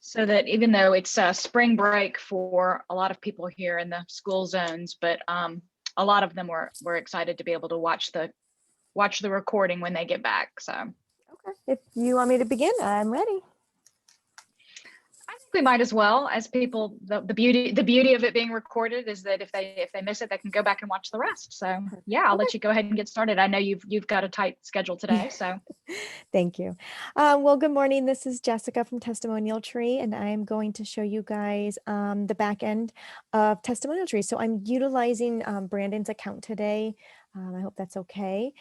so that even though it's spring break for a lot of people here in the school zones, but a lot of them were excited to be able to watch the recording when they get back. So Okay, if you want me to begin, I'm ready. I think we might as well, as people, the beauty of it being recorded is that if they miss it, they can go back and watch the rest. So yeah, I'll let you go ahead and get started. I know you've got a tight schedule today, so. Thank you. Well, good morning. This is Jessica from Testimonial Tree, and I'm going to show you guys the back end of Testimonial Tree. So I'm utilizing Brandon's account today. I hope that's okay.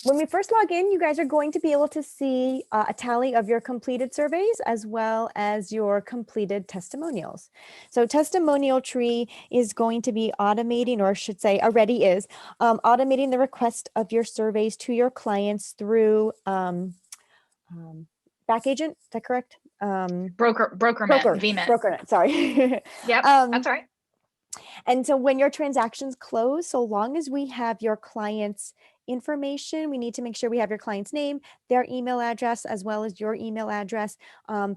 When we first log in, you guys are going to be able to see a tally of your completed surveys as well as your completed testimonials. So Testimonial Tree is going to be automating, or I should say already is, automating the request of your surveys to your clients through back agent. Is that correct? Brokernet, sorry. Yep, that's all right. And so when your transactions close, so long as we have your client's information, we need to make sure we have your client's name, their email address, as well as your email address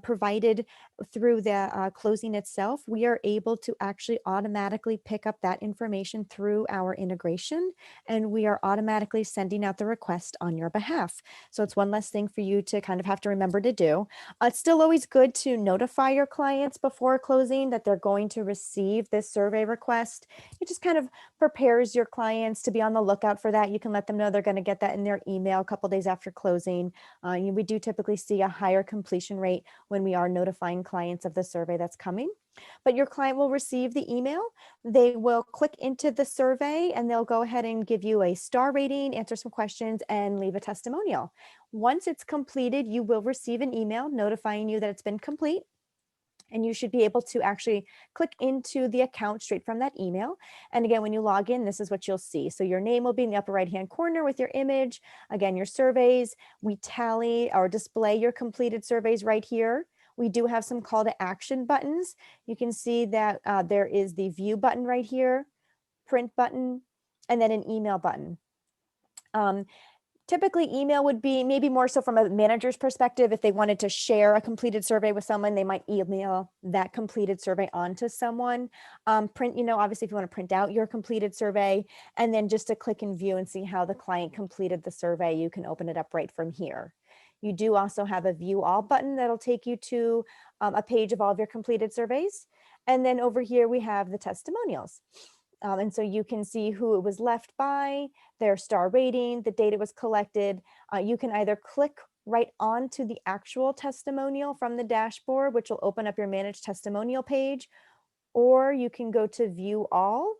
provided through the closing itself. We are able to actually automatically pick up that information through our integration, and we are automatically sending out the request on your behalf. So it's one less thing for you to kind of have to remember to do. It's still always good to notify your clients before closing that they're going to receive this survey request. It just kind of prepares your clients to be on the lookout for that. You can let them know they're going to get that in their email a couple days after closing. We do typically see a higher completion rate when we are notifying clients of the survey that's coming. But your client will receive the email. They will click into the survey and they'll go ahead and give you a star rating, answer some questions, and leave a testimonial. Once it's completed, you will receive an email notifying you that it's been complete. And you should be able to actually click into the account straight from that email. And again, when you log in, this is what you'll see. So your name will be in the upper right-hand corner with your image. Again, your surveys, we tally or display your completed surveys right here. We do have some call to action buttons. You can see that there is the view button right here, print button, and then an email button. Typically, email would be maybe more so from a manager's perspective. If they wanted to share a completed survey with someone, they might email that completed survey onto someone. Print, obviously, if you want to print out your completed survey, and then just to click and view and see how the client completed the survey, you can open it up right from here. You do also have a view all button that'll take you to a page of all of your completed surveys. And then over here, we have the testimonials. And so you can see who it was left by, their star rating, the date it was collected. You can either click right onto the actual testimonial from the dashboard, which will open up your managed testimonial page, or you can go to view all.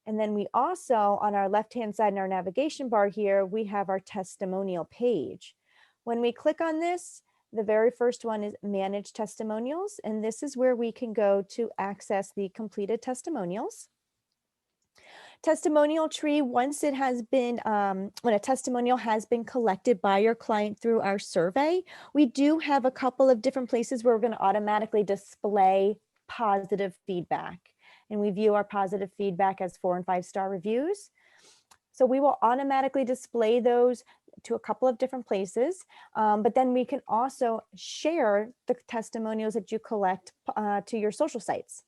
And then we also, on our left-hand side in our navigation bar here, we have our testimonial page. When we click on this, the very first one is manage testimonials. And this is where we can go to access the completed testimonials. Testimonial Tree, once it has been, when a testimonial has been collected by your client through our survey, we do have a couple of different places where we're going to automatically display positive feedback. And we view our positive feedback as 4- and 5-star reviews. So we will automatically display those to a couple of different places, but then we can also share the testimonials that you collect to your social sites.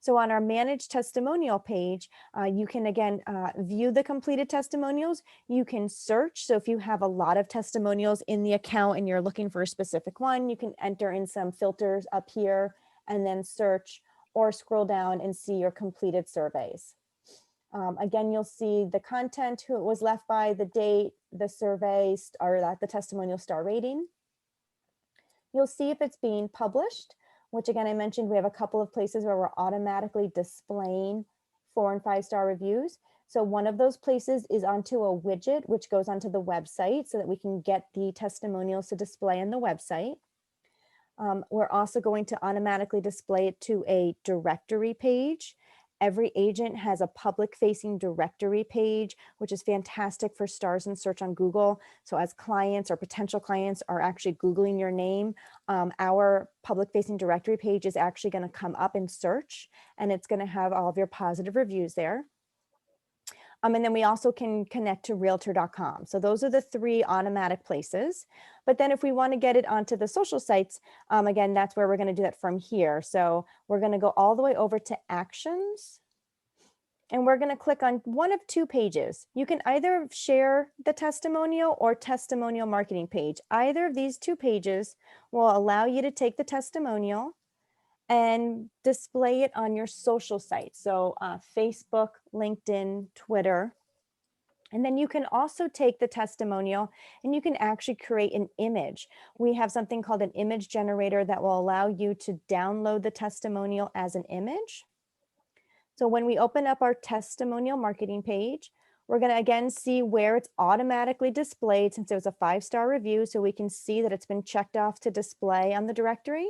So on our managed testimonial page, you can again view the completed testimonials. You can search. So if you have a lot of testimonials in the account and you're looking for a specific one, you can enter in some filters up here and then search, or scroll down and see your completed surveys. Again, you'll see the content, who it was left by, the date, the survey, or the testimonial star rating. You'll see if it's being published, which again, I mentioned we have a couple of places where we're automatically displaying 4- and 5-star reviews. So one of those places is onto a widget, which goes onto the website so that we can get the testimonials to display on the website. We're also going to automatically display it to a directory page. Every agent has a public facing directory page, which is fantastic for stars and search on Google. So as clients or potential clients are actually Googling your name, our public facing directory page is actually going to come up in search, and it's going to have all of your positive reviews there. And then we also can connect to realtor.com. So those are the 3 automatic places. But then if we want to get it onto the social sites, again, that's where we're going to do that from here. So we're going to go all the way over to actions. And we're going to click on one of 2 pages. You can either share the testimonial or testimonial marketing page. Either of these 2 pages will allow you to take the testimonial and display it on your social sites. So Facebook, LinkedIn, Twitter. And then you can also take the testimonial and you can actually create an image. We have something called an image generator that will allow you to download the testimonial as an image. So when we open up our testimonial marketing page, we're going to again see where it's automatically displayed since it was a 5-star review. So we can see that it's been checked off to display on the directory.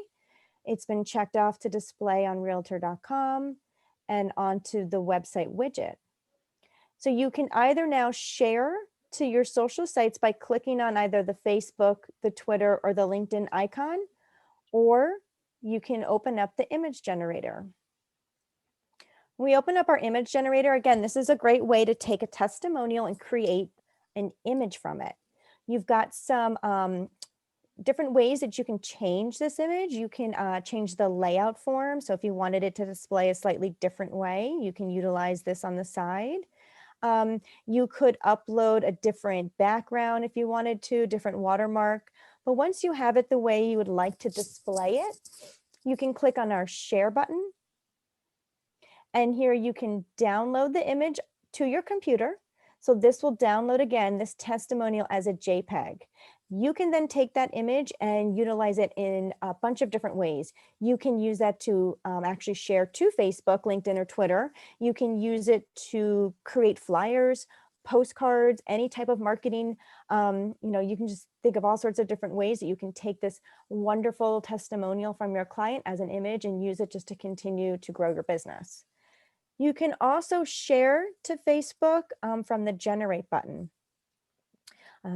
It's been checked off to display on realtor.com and onto the website widget. So you can either now share to your social sites by clicking on either the Facebook, the Twitter, or the LinkedIn icon, or you can open up the image generator. When we open up our image generator, again, this is a great way to take a testimonial and create an image from it. You've got some different ways that you can change this image. You can change the layout form. So if you wanted it to display a slightly different way, you can utilize this on the side. You could upload a different background if you wanted to, different watermark. But once you have it the way you would like to display it, you can click on our share button. And here you can download the image to your computer. So this will download again, this testimonial as a JPEG. You can then take that image and utilize it in a bunch of different ways. You can use that to actually share to Facebook, LinkedIn, or Twitter. You can use it to create flyers, postcards, any type of marketing. You can just think of all sorts of different ways that you can take this wonderful testimonial from your client as an image and use it just to continue to grow your business. You can also share to Facebook from the generate button.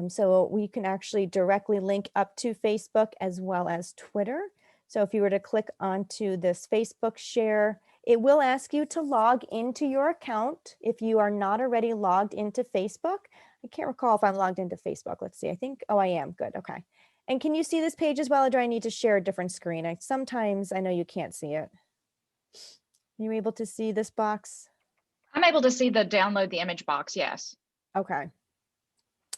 So we can actually directly link up to Facebook as well as Twitter. So if you were to click onto this Facebook share, it will ask you to log into your account if you are not already logged into Facebook. I can't recall if I'm logged into Facebook. Let's see. I think, oh, I am. Good. Okay. And can you see this page as well, or do I need to share a different screen? Sometimes I know you can't see it. Are you able to see this box? I'm able to see the download the image box. Yes. Okay.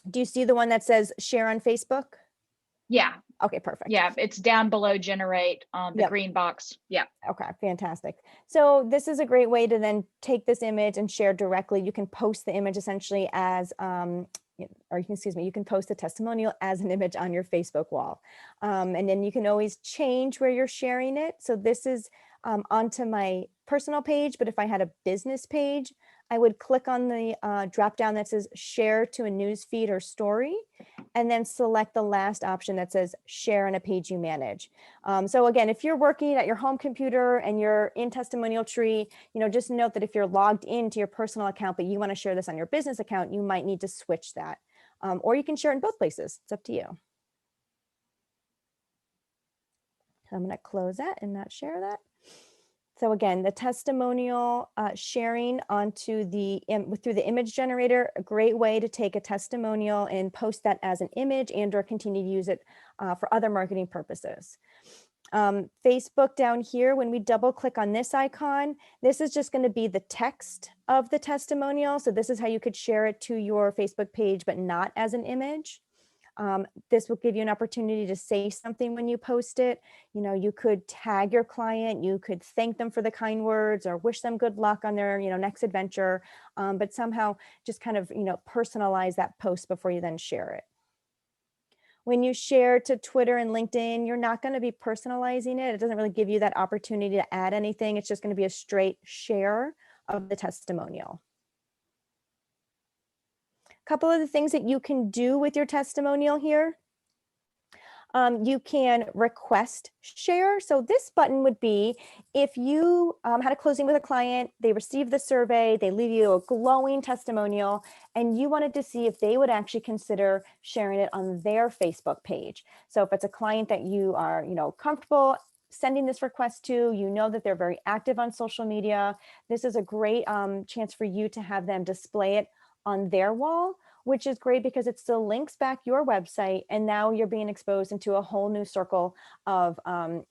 Do you see the one that says share on Facebook? Yeah. Okay, perfect. Yeah, it's down below generate the Yep. green box. Yeah. Okay, fantastic. So this is a great way to then take this image and share directly. You can post the image essentially as, you can post the testimonial as an image on your Facebook wall. And then you can always change where you're sharing it. So this is onto my personal page, but if I had a business page, I would click on the drop down that says share to a news feed or story, and then select the last option that says share on a page you manage. So again, if you're working at your home computer and you're in Testimonial Tree, just note that if you're logged into your personal account, but you want to share this on your business account, you might need to switch that. Or you can share in both places. It's up to you. So I'm going to close that and not share that. So again, the testimonial sharing onto through the image generator, a great way to take a testimonial and post that as an image and or continue to use it for other marketing purposes. Facebook down here, when we double click on this icon, this is just going to be the text of the testimonial. So this is how you could share it to your Facebook page, but not as an image. This will give you an opportunity to say something when you post it. You could tag your client, you could thank them for the kind words or wish them good luck on their, next adventure, but somehow just kind of, personalize that post before you then share it. When you share to Twitter and LinkedIn, you're not going to be personalizing it. It doesn't really give you that opportunity to add anything. It's just going to be a straight share of the testimonial. Couple of the things that you can do with your testimonial here. You can request share. So this button would be if you had a closing with a client, they received the survey, they leave you a glowing testimonial, and you wanted to see if they would actually consider sharing it on their Facebook page. So if it's a client that you are, comfortable sending this request to, you know that they're very active on social media. This is a great chance for you to have them display it on their wall, which is great because it still links back your website. And now you're being exposed into a whole new circle of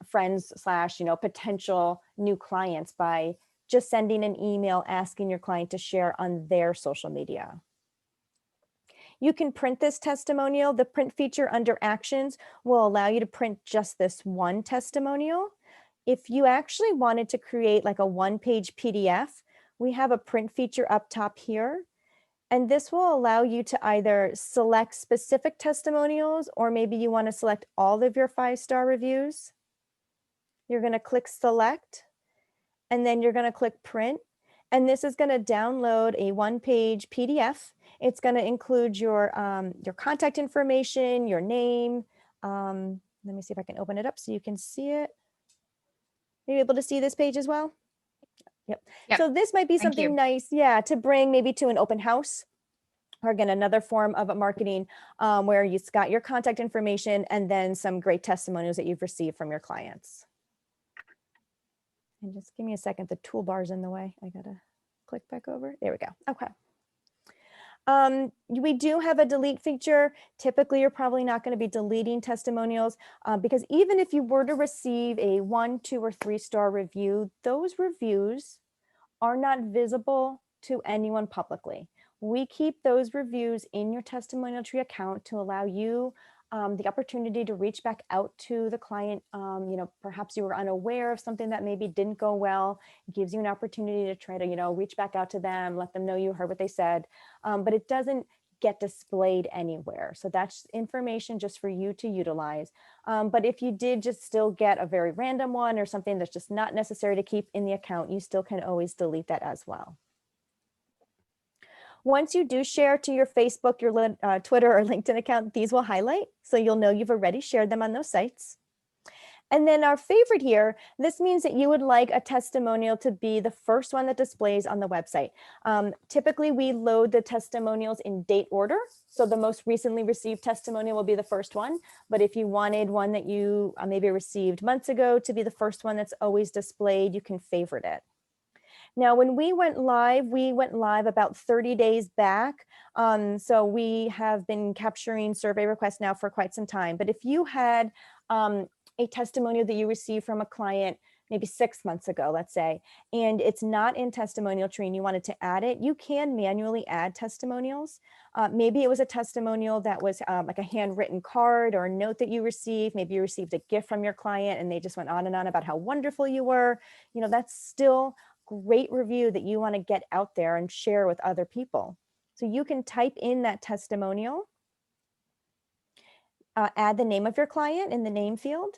friends slash, potential new clients by just sending an email asking your client to share on their social media. You can print this testimonial. The print feature under actions will allow you to print just this one testimonial. If you actually wanted to create like a one-page PDF, we have a print feature up top here. And this will allow you to either select specific testimonials, or maybe you want to select all of your 5-star reviews. You're going to click select, and then you're going to click print. And this is going to download a one-page PDF. It's going to include your contact information, your name. Let me see if I can open it up so you can see it. Are you able to see this page as well? Yep. So this might be something nice, to bring maybe to an open house, or again, another form of marketing where you've got your contact information and then some great testimonials that you've received from your clients. And just give me a second, the toolbar's in the way. I gotta click back over. There we go. Okay. We do have a delete feature. Typically, you're probably not going to be deleting testimonials because even if you were to receive a 1, 2, or 3-star review, those reviews are not visible to anyone publicly. We keep those reviews in your Testimonial Tree account to allow you the opportunity to reach back out to the client. Perhaps you were unaware of something that maybe didn't go well. It gives you an opportunity to try to, reach back out to them, let them know you heard what they said, but it doesn't get displayed anywhere. So that's information just for you to utilize. But if you did just still get a very random one or something that's just not necessary to keep in the account, you still can always delete that as well. Once you do share to your Facebook, your Twitter or LinkedIn account, these will highlight, so you'll know you've already shared them on those sites. And then our favorite here, this means that you would like a testimonial to be the first one that displays on the website. Typically, we load the testimonials in date order. So the most recently received testimonial will be the first one. But if you wanted one that you maybe received months ago to be the first one that's always displayed, you can favorite it. Now, when we went live about 30 days back. So we have been capturing survey requests now for quite some time. But if you had a testimonial that you received from a client maybe 6 months ago, let's say, and it's not in Testimonial Tree and you wanted to add it, you can manually add testimonials. Maybe it was a testimonial that was like a handwritten card or a note that you received. Maybe you received a gift from your client and they just went on and on about how wonderful you were. That's still great review that you want to get out there and share with other people. So you can type in that testimonial, add the name of your client in the name field.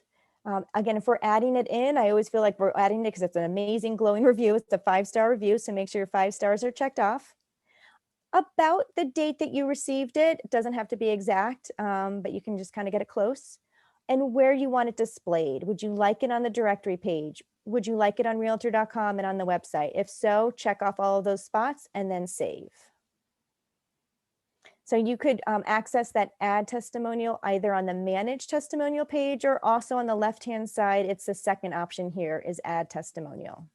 Again, if we're adding it in, I always feel like we're adding it because it's an amazing glowing review. It's a 5-star review, so make sure your 5 stars are checked off. About the date that you received it, it doesn't have to be exact, but you can just kind of get it close. And where you want it displayed. Would you like it on the directory page? Would you like it on realtor.com and on the website? If so, check off all of those spots and then save. So you could access that add testimonial either on the manage testimonial page or also on the left-hand side. It's the second option here is add testimonial.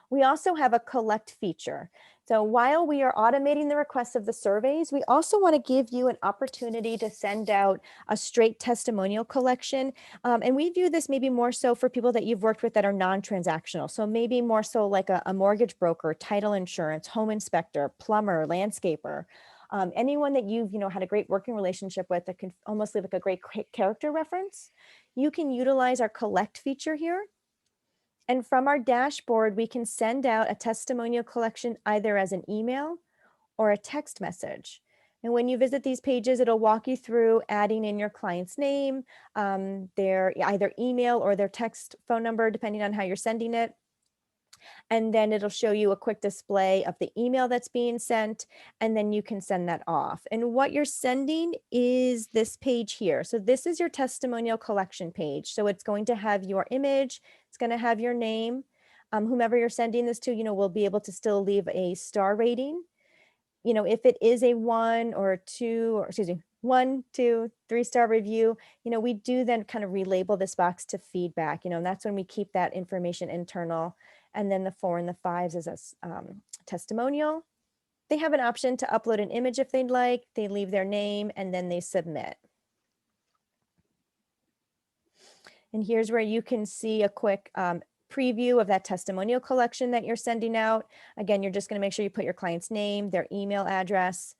We also have a collect feature. So while we are automating the requests of the surveys, we also want to give you an opportunity to send out a straight testimonial collection. And we view this maybe more so for people that you've worked with that are non-transactional. So maybe more so like a mortgage broker, title insurance, home inspector, plumber, landscaper. Anyone that you've had a great working relationship with that can almost leave like a great character reference. You can utilize our collect feature here. And from our dashboard, we can send out a testimonial collection either as an email or a text message. And when you visit these pages, it'll walk you through adding in your client's name, their either email or their text phone number, depending on how you're sending it. And then it'll show you a quick display of the email that's being sent, and then you can send that off. And what you're sending is this page here. So this is your testimonial collection page. So it's going to have your image, it's going to have your name. Whomever you're sending this to, will be able to still leave a star rating. If it is a 1 or a 2, or excuse me, 1, 2, 3-star review, we do then kind of relabel this box to feedback, and that's when we keep that information internal. And then the 4 and the 5s is a testimonial. They have an option to upload an image if they'd like. They leave their name and then they submit. And here's where you can see a quick preview of that testimonial collection that you're sending out. Again, you're just going to make sure you put your client's name, their email address,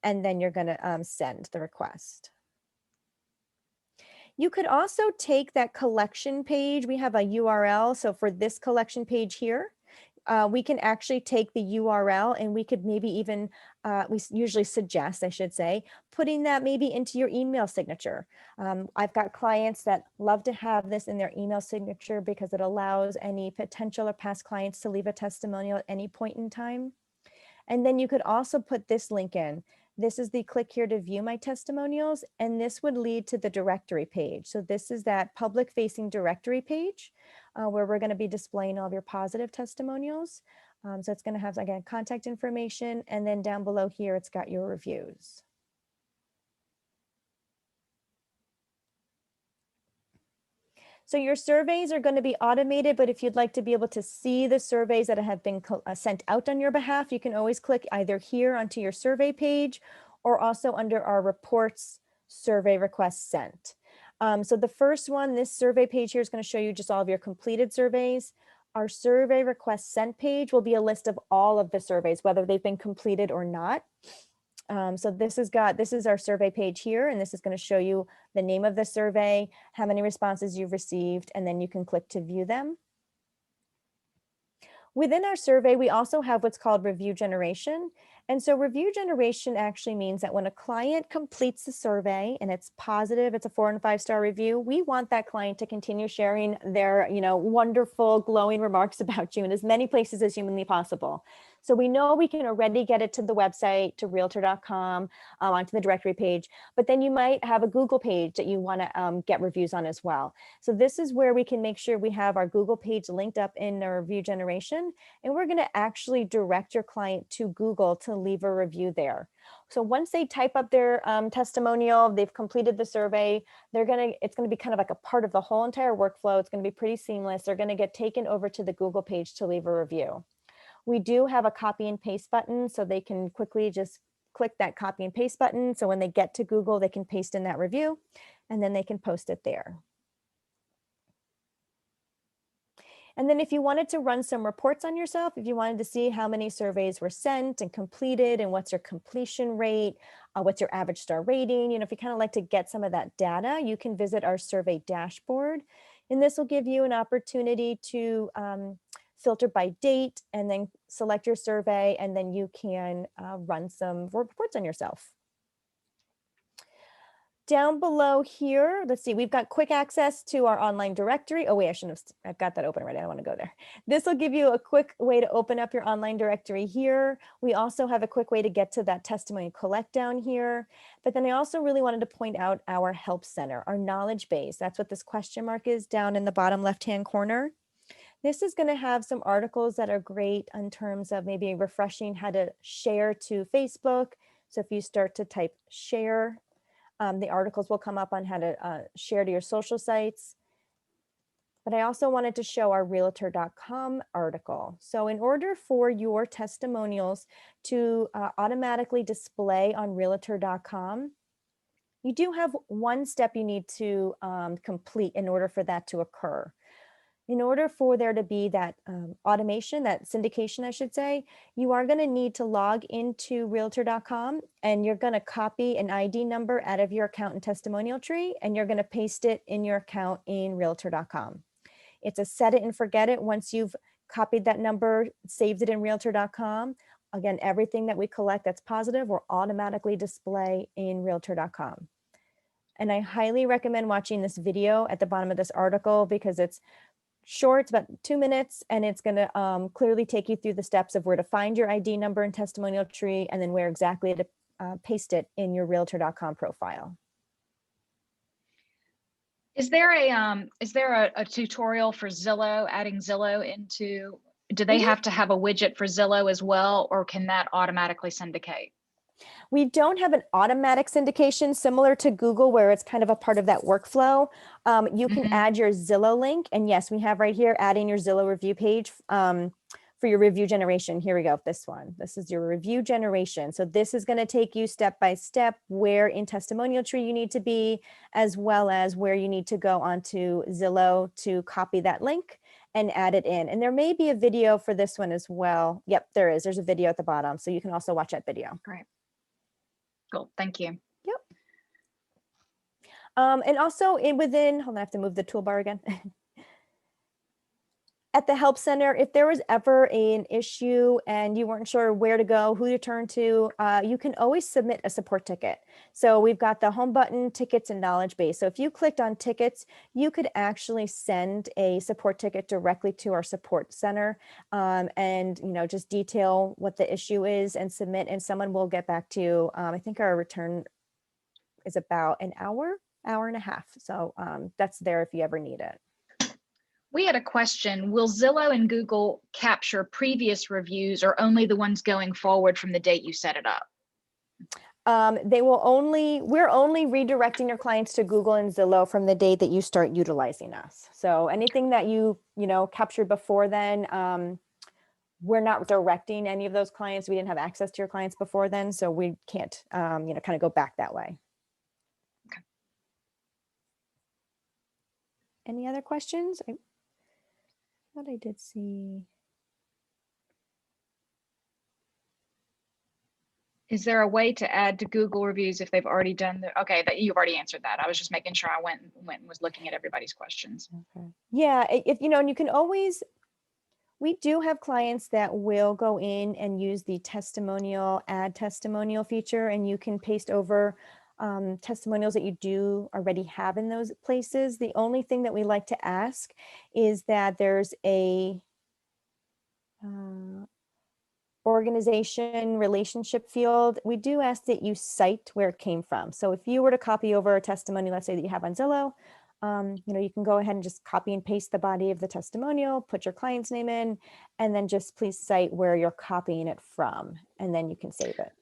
and then you're going to send the request. You could also take that collection page. We have a URL. So for this collection page here, we can actually take the URL and we could maybe even, we usually suggest, I should say, putting that maybe into your email signature. I've got clients that love to have this in their email signature because it allows any potential or past clients to leave a testimonial at any point in time. And then you could also put this link in. This is the click here to view my testimonials, and this would lead to the directory page. So this is that public facing directory page where we're going to be displaying all of your positive testimonials. So it's going to have, again, contact information, and then down below here, it's got your reviews. So your surveys are going to be automated, but if you'd like to be able to see the surveys that have been sent out on your behalf, you can always click either here onto your survey page or also under our reports survey requests sent. So the first one, this survey page here is going to show you just all of your completed surveys. Our survey request sent page will be a list of all of the surveys, whether they've been completed or not. So this is our survey page here, and this is going to show you the name of the survey, how many responses you've received, and then you can click to view them. Within our survey, we also have what's called review generation. And so review generation actually means that when a client completes the survey and it's positive, it's a 4 and 5-star review, we want that client to continue sharing their, wonderful, glowing remarks about you in as many places as humanly possible. So we know we can already get it to the website, to realtor.com, onto the directory page, but then you might have a Google page that you want to get reviews on as well. So this is where we can make sure we have our Google page linked up in our review generation, and we're going to actually direct your client to Google to leave a review there. So once they type up their testimonial, they've completed the survey, it's going to be kind of like a part of the whole entire workflow. It's going to be pretty seamless. They're going to get taken over to the Google page to leave a review. We do have a copy and paste button, so they can quickly just click that copy and paste button. So when they get to Google, they can paste in that review and then they can post it there. And then if you wanted to run some reports on yourself, if you wanted to see how many surveys were sent and completed and what's your completion rate, what's your average star rating, if you kind of like to get some of that data, you can visit our survey dashboard. And this will give you an opportunity to filter by date and then select your survey, and then you can run some reports on yourself. Down below here, let's see, we've got quick access to our online directory. Oh wait, I've got that open already. I don't want to go there. This will give you a quick way to open up your online directory here. We also have a quick way to get to that testimony collect down here. But then I also really wanted to point out our help center, our knowledge base. That's what this question mark is down in the bottom left-hand corner. This is going to have some articles that are great in terms of maybe refreshing how to share to Facebook. So if you start to type share, the articles will come up on how to share to your social sites. But I also wanted to show our realtor.com article. So in order for your testimonials to automatically display on realtor.com, you do have one step you need to complete in order for that to occur. In order for there to be that automation, that syndication, I should say, you are going to need to log into realtor.com, and you're going to copy an ID number out of your account in Testimonial Tree, and you're going to paste it in your account in realtor.com. It's a set it and forget it. Once you've copied that number, saved it in realtor.com, again, everything that we collect that's positive will automatically display in realtor.com. And I highly recommend watching this video at the bottom of this article because it's short, it's about 2 minutes, and it's going to clearly take you through the steps of where to find your ID number in Testimonial Tree and then where exactly to paste it in your realtor.com profile. Is there a tutorial for Zillow, adding Zillow into, do they have to have a widget for Zillow as well, or can that automatically syndicate? We don't have an automatic syndication similar to Google where it's kind of a part of that workflow. You can add your Zillow link. And yes, we have right here adding your Zillow review page for your review generation. Here we go. This one. This is your review generation. So this is going to take you step by step where in Testimonial Tree you need to be, as well as where you need to go onto Zillow to copy that link and add it in. And there may be a video for this one as well. Yep, there is. There's a video at the bottom. So you can also watch that video. Great. Cool. Thank you. Yep. And also within, hold on, I have to move the toolbar again. At the Help Center, if there was ever an issue and you weren't sure where to go, who to turn to, you can always submit a support ticket. So we've got the home button, tickets, and knowledge base. So if you clicked on tickets, you could actually send a support ticket directly to our support center and just detail what the issue is and submit, and someone will get back to you. I think our return is about an hour and a half. So that's there if you ever need it. We had a question. Will Zillow and Google capture previous reviews or only the ones going forward from the date you set it up? We're only redirecting your clients to Google and Zillow from the date that you start utilizing us. So anything that you captured before then, we're not directing any of those clients. We didn't have access to your clients before then, so we can't, kind of go back that way. Okay. Any other questions? I thought I did see. Is there a way to add to Google reviews if they've already done the, okay, that you've already answered that. I was just making sure I went and was looking at everybody's questions. Okay. Yeah, if and you can always, we do have clients that will go in and use the add testimonial feature, and you can paste over testimonials that you do already have in those places. The only thing that we like to ask is that there's a organization relationship field. We do ask that you cite where it came from. So if you were to copy over a testimony, let's say that you have on Zillow, you can go ahead and just copy and paste the body of the testimonial, put your client's name in, and then just please cite where you're copying it from, and then you can save it.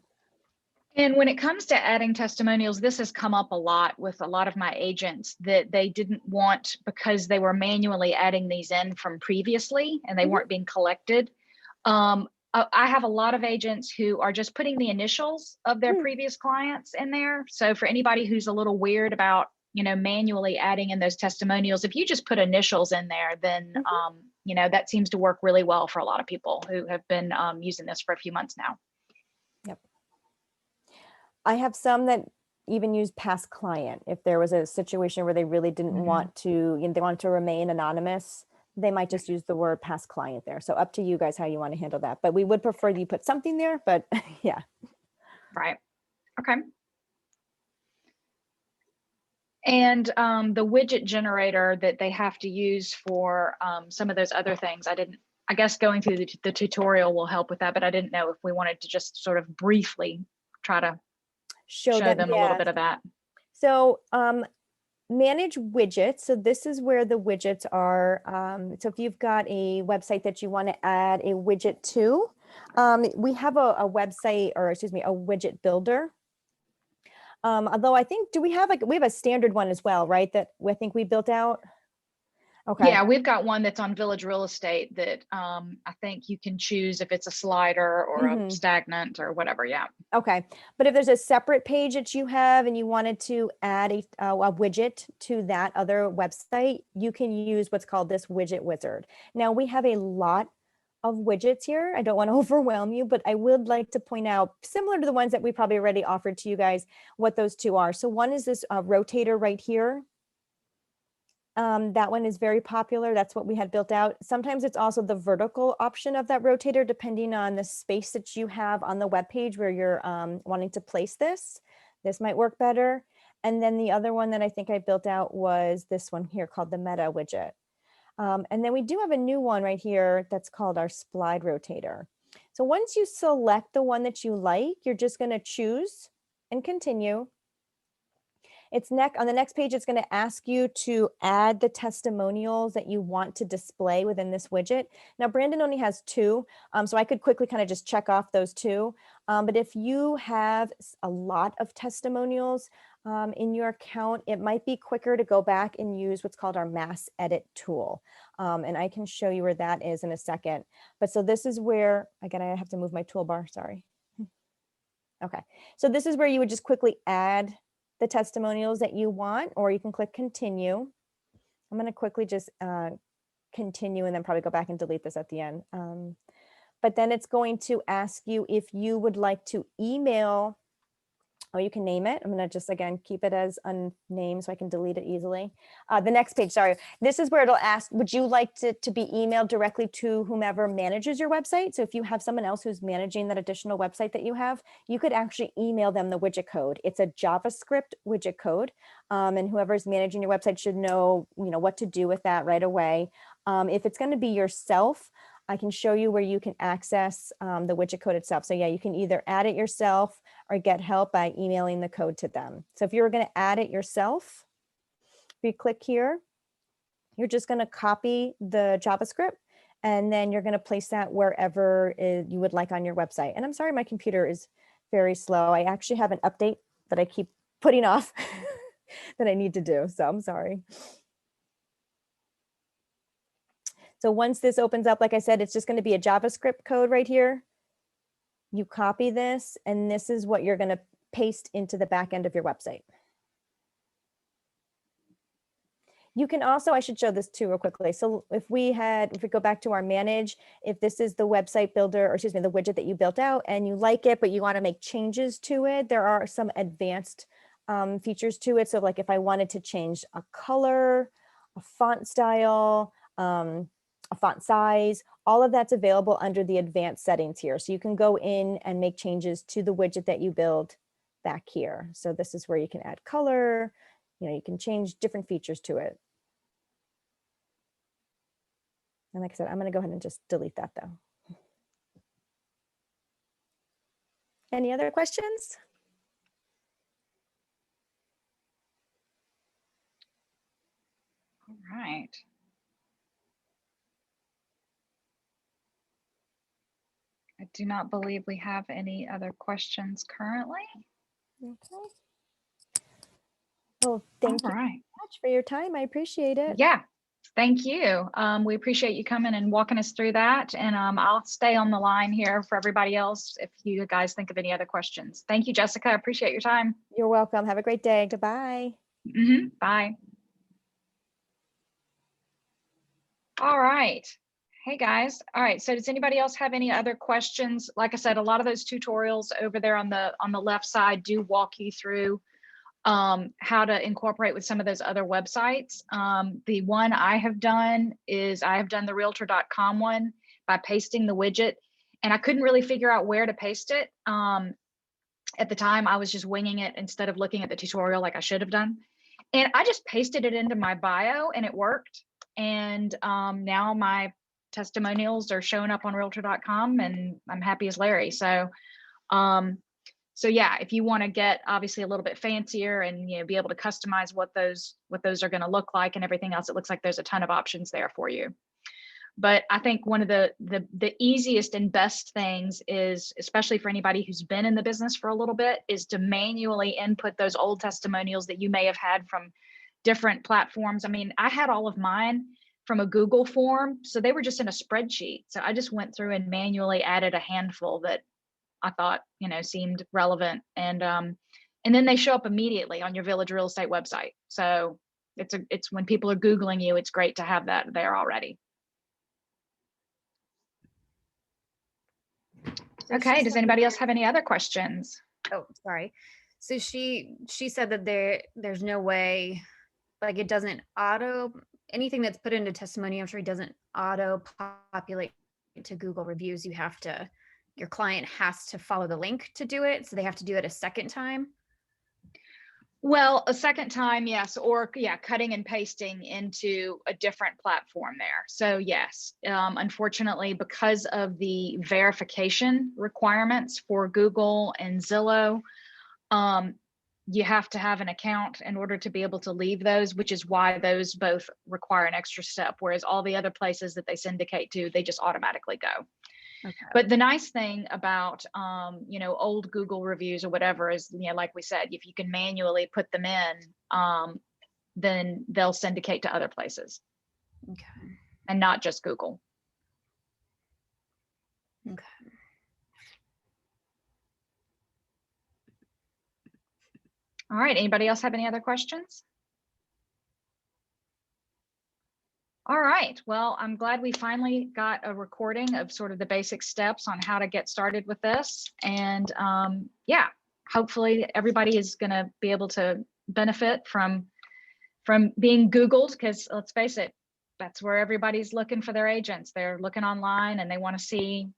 And when it comes to adding testimonials, this has come up a lot with a lot of my agents that they didn't want, because they were manually adding these in from previously and they weren't being collected. I have a lot of agents who are just putting the initials of their previous clients in there. So for anybody who's a little weird about, manually adding in those testimonials, if you just put initials in there, then, that seems to work really well for a lot of people who have been using this for a few months now. Yep. I have some that even use past client. If there was a situation where they really didn't want to, they wanted to remain anonymous, they might just use the word past client there. So up to you guys how you want to handle that. But we would prefer you put something there, but yeah. Right. Okay. And the widget generator that they have to use for some of those other things, I guess going through the tutorial will help with that, but I didn't know if we wanted to just sort of briefly try to show them a little bit of that. So manage widgets. So this is where the widgets are. So if you've got a website that you want to add a widget to, we have a website, or excuse me, a widget builder. Although I think, we have a standard one as well, right? That I think we built out. Okay. Yeah, we've got one that's on Village Real Estate that I think you can choose if it's a slider or a stagnant or whatever. Yeah. Okay. But if there's a separate page that you have and you wanted to add a widget to that other website, you can use what's called this widget wizard. Now we have a lot of widgets here. I don't want to overwhelm you, but I would like to point out, similar to the ones that we probably already offered to you guys, what those two are. So one is this rotator right here. That one is very popular. That's what we had built out. Sometimes it's also the vertical option of that rotator, depending on the space that you have on the web page where you're wanting to place this. This might work better. And then the other one that I think I built out was this one here called the meta widget. And then we do have a new one right here that's called our Splide rotator. So once you select the one that you like, you're just going to choose and continue. On the next page, it's going to ask you to add the testimonials that you want to display within this widget. Now, Brandon only has 2, so I could quickly kind of just check off those 2. But if you have a lot of testimonials in your account, it might be quicker to go back and use what's called our mass edit tool. And I can show you where that is in a second. But so this is where, again, I have to move my toolbar, sorry. Okay, so this is where you would just quickly add the testimonials that you want, or you can click continue. I'm going to quickly just continue and then probably go back and delete this at the end. But then it's going to ask you if you would like to email, or you can name it. I'm going to just, again, keep it as unnamed so I can delete it easily. The next page, sorry. This is where it'll ask, would you like to be emailed directly to whomever manages your website? So if you have someone else who's managing that additional website that you have, you could actually email them the widget code. It's a JavaScript widget code. And whoever's managing your website should know, what to do with that right away. If it's going to be yourself, I can show you where you can access the widget code itself. So yeah, you can either add it yourself or get help by emailing the code to them. So if you were going to add it yourself, if you click here, you're just going to copy the JavaScript and then you're going to place that wherever you would like on your website. And I'm sorry, my computer is very slow. I actually have an update that I keep putting off that I need to do. So I'm sorry. So once this opens up, like I said, it's just going to be a JavaScript code right here. You copy this, and this is what you're going to paste into the back end of your website. You can also, I should show this too real quickly. So if we go back to our manage, if this is the website builder, or excuse me, the widget that you built out and you like it, but you want to make changes to it, there are some advanced features to it. So like if I wanted to change a color, a font style, a font size, all of that's available under the advanced settings here. So you can go in and make changes to the widget that you build back here. So this is where you can add color, you can change different features to it. And like I said, I'm going to go ahead and just delete that though. Any other questions? All right. I do not believe we have any other questions currently. Okay. Well, thank you very much for your time. I appreciate it. Yeah, thank you. We appreciate you coming and walking us through that. And I'll stay on the line here for everybody else if you guys think of any other questions. Thank you, Jessica. I appreciate your time. You're welcome. Have a great day. Goodbye. Bye. All right. Hey guys. All right. So does anybody else have any other questions? Like I said, a lot of those tutorials over there on the left side do walk you through how to incorporate with some of those other websites. The one I have done is I have done the realtor.com one by pasting the widget, and I couldn't really figure out where to paste it. At the time, I was just winging it instead of looking at the tutorial like I should have done. And I just pasted it into my bio and it worked. And now my testimonials are showing up on realtor.com and I'm happy as Larry. So yeah, if you want to get obviously a little bit fancier and be able to customize what those are going to look like and everything else, it looks like there's a ton of options there for you. But I think one of the easiest and best things is, especially for anybody who's been in the business for a little bit, is to manually input those old testimonials that you may have had from different platforms. I mean, I had all of mine from a Google form, so they were just in a spreadsheet. So I just went through and manually added a handful that I thought, seemed relevant. And then they show up immediately on your Village Real Estate website. So it's when people are Googling you, it's great to have that there already. So okay, does anybody else have any other questions? Oh, sorry. So she said that there's no way, like it doesn't anything that's put into Testimonial Tree doesn't auto populate to Google reviews. Your client has to follow the link to do it. So they have to do it a second time. Well, a second time, yes, or yeah, cutting and pasting into a different platform there. So yes, unfortunately, because of the verification requirements for Google and Zillow, you have to have an account in order to be able to leave those, which is why those both require an extra step. Whereas all the other places that they syndicate to, they just automatically go. Okay. But the nice thing about, you know, old Google reviews or whatever is, you know, like we said, if you can manually put them in, then they'll syndicate to other places Okay. and not just Google. Okay. All right. Anybody else have any other questions? All right. Well, I'm glad we finally got a recording of sort of the basic steps on how to get started with this. And yeah, hopefully everybody is going to be able to benefit from being Googled, because let's face it, that's where everybody's looking for their agents. They're looking online and they want to see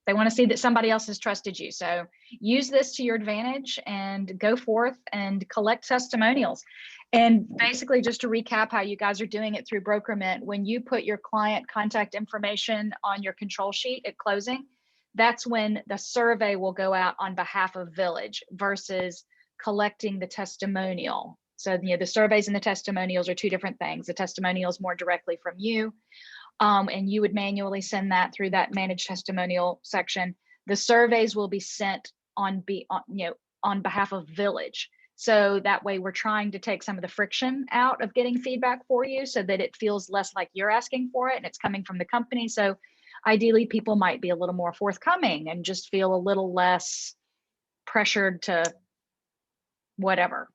that somebody else has trusted you. So use this to your advantage and go forth and collect testimonials. And basically, just to recap how you guys are doing it through BrokerMint, when you put your client contact information on your control sheet at closing, that's when the survey will go out on behalf of Village versus collecting the testimonial. So, you know, the surveys and the testimonials are two different things. The testimonials more directly from you, and you would manually send that through that managed testimonial section. The surveys will be sent on behalf of Village. So that way we're trying to take some of the friction out of getting feedback for you so that it feels less like you're asking for it and it's coming from the company. So ideally people might be a little more forthcoming and just feel a little less pressured to whatever.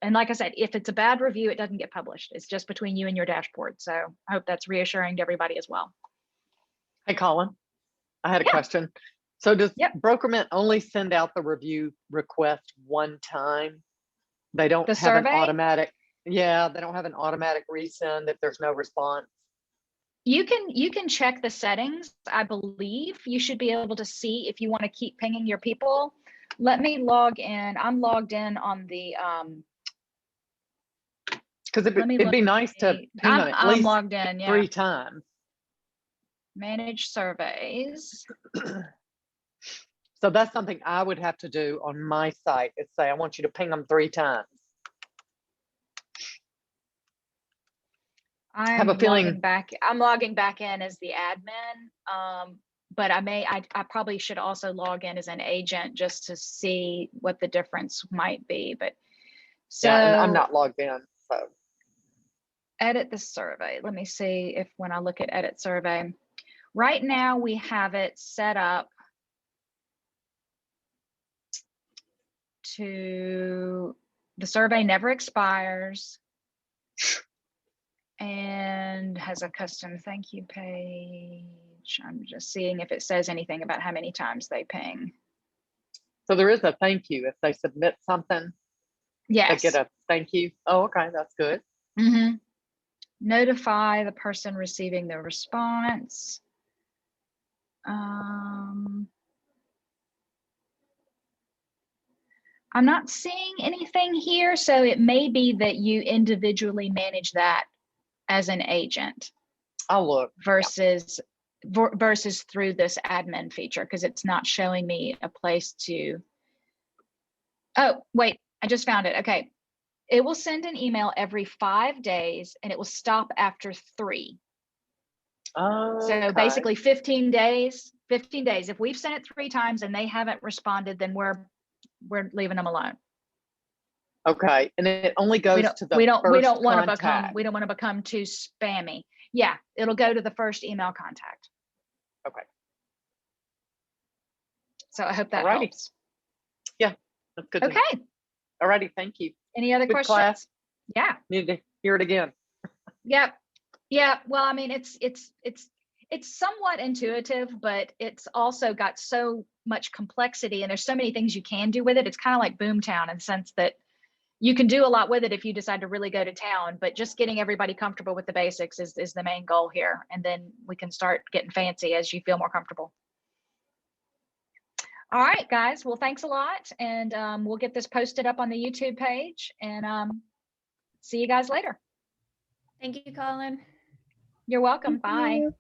And like I said, if it's a bad review, it doesn't get published. It's just between you and your dashboard. So I hope that's reassuring to everybody as well. Hey, Collyn, I had a question. So does BrokerMint only send out the review request one time? They don't have an automatic, they don't have an automatic resend if there's no response. You can check the settings. I believe you should be able to see if you want to keep pinging your people. Let me log in. I'm logged in on the because it'd be nice to ping them at least logged in, 3 times. Manage surveys. So that's something I would have to do on my site. It's say I want you to ping them 3 times. I have a feeling I'm logging back in as the admin, but I probably should also log in as an agent just to see what the difference might be. But so yeah, and I'm not logged in. So edit the survey. Let me see if when I look at edit survey, right now we have it set up to the survey never expires and has a custom thank you page. I'm just seeing if it says anything about how many times they ping. So there is a thank you if they submit something. Yes. They get a thank you. Oh, okay, that's good. Mm-hmm. Notify the person receiving the response. I'm not seeing anything here, so it may be that you individually manage that as an agent. I'll look. Versus through this admin feature, because it's not showing me a place to. Oh, wait, I just found it. Okay. It will send an email every 5 days and it will stop after 3. Oh, so basically 15 days. If we've sent it 3 times and they haven't responded, then we're leaving them alone. Okay, and it only goes to the we don't want to become too spammy. Yeah, it'll go to the first email contact. Okay. So I hope that helps. Yeah, that's good. Okay. Alrighty, thank you. Any other questions? Class. Yeah. Need to hear it again. Yep. Yeah. Well, I mean, it's somewhat intuitive, but it's also got so much complexity and there's so many things you can do with it. It's kind of like Boomtown in the sense that you can do a lot with it if you decide to really go to town, but just getting everybody comfortable with the basics is the main goal here. And then we can start getting fancy as you feel more comfortable. All right, guys. Well, thanks a lot. And we'll get this posted up on the YouTube page and see you guys later. Thank you, Collyn. You're welcome. Thank Bye. you.